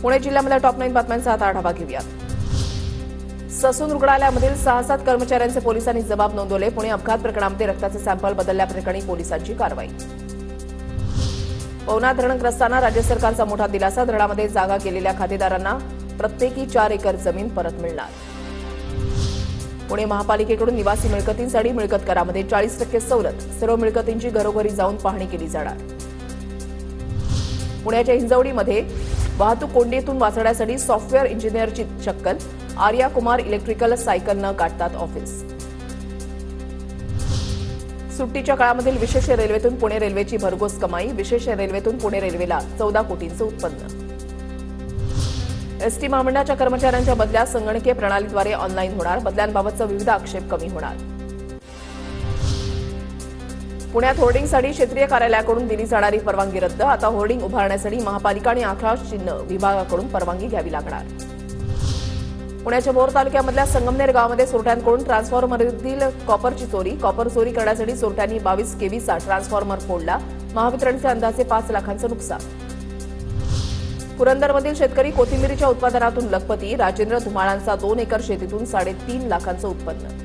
Pune जिल्ह्यामधल्या top 9 बातम्यांचा आता आढावा घेऊया। ससून रुग्णालयामधील 6-7 कर्मचाऱ्यांचे पोलिसांनी जबाब नोंदवले। पुणे अपघात प्रकरणामध्ये रक्ताचे सॅम्पल बदलल्याप्रकरणी पोलिसांची कारवाई। पवना धरणग्रस्तांना राज्य सरकारचा मोठा दिलासा। धरणामध्ये जागा गेलेल्या खातेदारांना प्रत्येकी 4 एकर जमीन परत मिळणार। पुणे महापालिकेकडून निवासी मिळकतींसाठी मिळकत करामध्ये 40% सवलत। सर्व मिळकतींची घरोघरी जाऊन पाहणी केली जाणार। पुण्याच्या हिंजवडीमध्ये वाहतूक कोंडीतून वाचण्यासाठी सॉफ्टवेअर इंजिनिअरची शक्कल। आर्या कुमार इलेक्ट्रिकल सायकलनं गाठतात ऑफिस। सुट्टीच्या काळामधील विशेष रेल्वेतून पुणे रेल्वेची भरघोस कमाई। विशेष रेल्वेतून पुणे रेल्वेला 14 कोटींचं उत्पन्न। एसटी महामंडळाच्या कर्मचाऱ्यांच्या बदल्या संगणकीय प्रणालीद्वारे ऑनलाईन होणार। बदल्यांबाबतचा विविध आक्षेप कमी होणार। पुण्यात होर्डिंगसाठी क्षेत्रीय कार्यालयाकडून दिली जाणारी परवानगी रद्द। आता होर्डिंग उभारण्यासाठी महापालिका आणि आकाश चिन्ह विभागाकडून परवानगी घ्यावी लागणार। पुण्याच्या भोर तालुक्यामधल्या संगमनेर गावामध्ये चोरट्यांकडून ट्रान्सफॉर्मरमधील कॉपरची चोरी। कॉपर चोरी करण्यासाठी चोरट्यांनी 22 केव्हीचा ट्रान्सफॉर्मर फोडला। महावितरणचे अंदाजे 5 लाखांचं नुकसान। पुरंदरमधील शेतकरी कोथिंबीरीच्या उत्पादनातून लखपती। राजेंद्र धुमाळांचा 2 एकर शेतीतून 3.5 लाखांचं उत्पन्न।